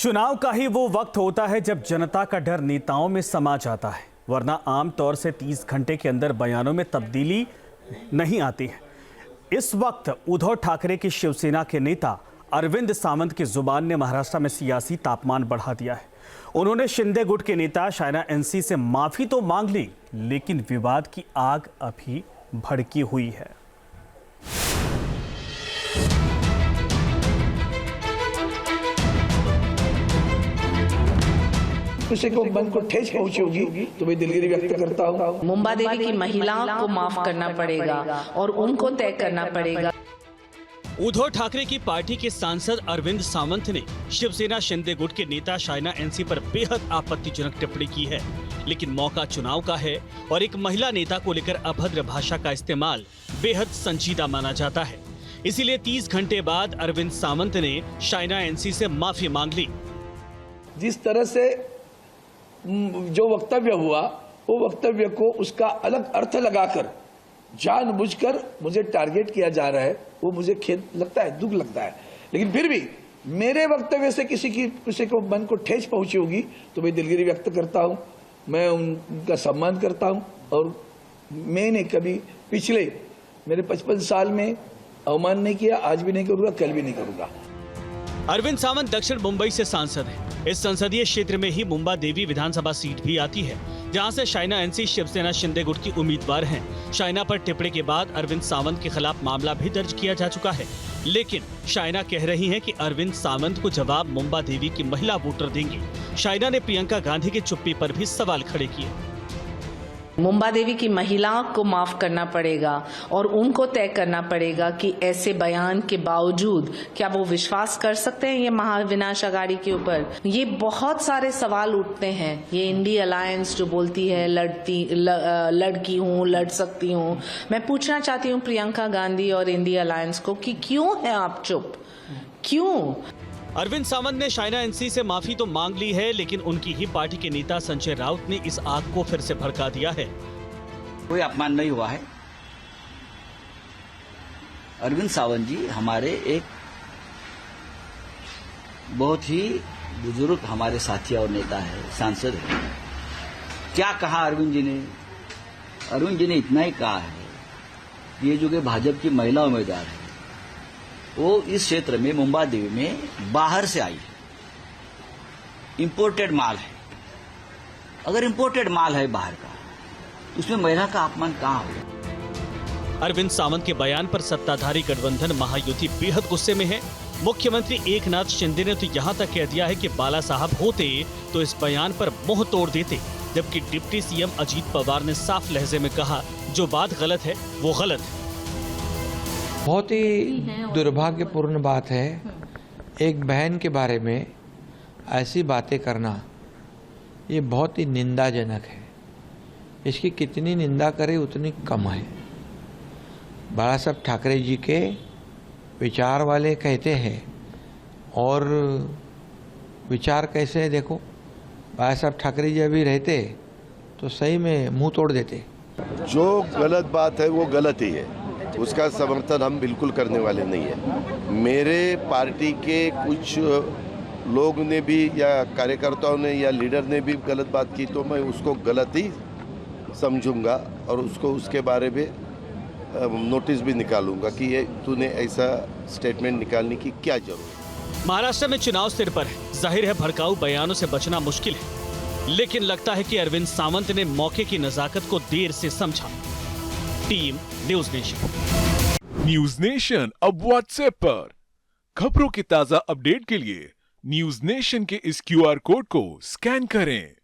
चुनाव का ही वो वक्त होता है जब जनता का डर नेताओं में समा जाता है, वरना आमतौर से 30 घंटे के अंदर बयानों में तब्दीली नहीं आती है। इस वक्त उद्धव ठाकरे की शिवसेना के नेता अरविंद सावंत की जुबान ने महाराष्ट्र में सियासी तापमान बढ़ा दिया है। उन्होंने शिंदे गुट के नेता शायना एनसी से माफी तो मांग ली, लेकिन विवाद की आग अभी भड़की हुई है। किसी को मन को ठेस पहुंची होगी तो मैं दिलगिरी व्यक्त करता हूँ। मुंबा देवी की महिलाओं को माफ करना पड़ेगा और उनको तय करना पड़ेगा। उद्धव ठाकरे की पार्टी के सांसद अरविंद सावंत ने शिवसेना शिंदे गुट के नेता शायना एनसी पर बेहद आपत्तिजनक टिप्पणी की है, लेकिन मौका चुनाव का है और एक महिला नेता को लेकर अभद्र भाषा का इस्तेमाल बेहद संजीदा माना जाता है। इसीलिए 30 घंटे बाद अरविंद सावंत ने शायना एनसी से माफी मांग ली। जिस तरह से जो वक्तव्य हुआ, वो वक्तव्य को उसका अलग अर्थ लगाकर जानबूझकर मुझे टारगेट किया जा रहा है, वो मुझे खेद लगता है, दुख लगता है। लेकिन फिर भी मेरे वक्तव्य से किसी को मन को ठेस पहुंची होगी तो मैं दिलगिरी व्यक्त करता हूं, मैं उनका सम्मान करता हूं। और मैंने कभी पिछले मेरे 55 साल में अवमान नहीं किया, आज भी नहीं करूंगा, कल भी नहीं करूंगा। अरविंद सावंत दक्षिण मुंबई से सांसद हैं। इस संसदीय क्षेत्र में ही मुंबा देवी विधानसभा सीट भी आती है, जहां से शायना एनसी शिवसेना शिंदे गुट की उम्मीदवार हैं। शायना पर टिप्पणी के बाद अरविंद सावंत के खिलाफ मामला भी दर्ज किया जा चुका है, लेकिन शायना कह रही हैं कि अरविंद सावंत को जवाब मुंबा देवी की महिला वोटर देंगे। शायना ने प्रियंका गांधी की चुप्पी पर भी सवाल खड़े किए। मुंबा देवी की महिलाओं को माफ करना पड़ेगा और उनको तय करना पड़ेगा कि ऐसे बयान के बावजूद क्या वो विश्वास कर सकते हैं ये महाविनाश अघाड़ी के ऊपर। ये बहुत सारे सवाल उठते हैं। ये इंडी अलायंस जो बोलती है लड़की हूँ, लड़ सकती हूँ। मैं पूछना चाहती हूँ प्रियंका गांधी और इंडी अलायंस को कि क्यों है आप चुप, क्यों? अरविंद सावंत ने शायना एनसी से माफी तो मांग ली है, लेकिन उनकी ही पार्टी के नेता संजय राउत ने इस आग को फिर से भड़का दिया है। कोई अपमान नहीं हुआ है। अरविंद सावंत जी हमारे एक बहुत ही बुजुर्ग हमारे साथी और नेता है, सांसद है। क्या कहा अरविंद जी ने? अरविंद जी ने इतना ही कहा है कि ये जो कि भाजपा की महिला उम्मीदवार है, वो इस क्षेत्र में मुंबा देवी में बाहर से आई है, इंपोर्टेड माल है। अगर इंपोर्टेड माल है बाहर का, तो उसमें महिला का अपमान कहां होगा? अरविंद सावंत के बयान पर सत्ताधारी गठबंधन महायुति बेहद गुस्से में है। मुख्यमंत्री एकनाथ शिंदे ने तो यहां तक कह दिया है कि बाला साहब होते तो इस बयान पर मुंह तोड़ देते, जबकि डिप्टी सीएम अजीत पवार ने साफ लहजे में कहा जो बात गलत है वो गलत है। बहुत ही दुर्भाग्यपूर्ण बात है एक बहन के बारे में ऐसी बातें करना। ये बहुत ही निंदाजनक है। इसकी कितनी निंदा करें उतनी कम है। बाला साहब ठाकरे जी के विचार वाले कहते हैं, और विचार कैसे है देखो। बाला साहब ठाकरे जी अभी रहते तो सही में मुंह तोड़ देते। जो गलत बात है वो गलत ही है, उसका समर्थन हम बिल्कुल करने वाले नहीं है। मेरे पार्टी के कुछ लोग ने भी या कार्यकर्ताओं ने या लीडर ने भी गलत बात की तो मैं उसको गलत ही समझूंगा और उसको उसके बारे में नोटिस भी निकालूंगा कि ये तूने ऐसा स्टेटमेंट निकालने की क्या जरूरत है। महाराष्ट्र में चुनाव सिर पर है। जाहिर है भड़काऊ बयानों से बचना मुश्किल है, लेकिन लगता है कि अरविंद सावंत ने मौके की नजाकत को देर से समझा। Team news nation. News nation अब व्हाट्सएप पर खबरों के ताजा अपडेट के लिए न्यूज नेशन के इस QR कोड को स्कैन करें।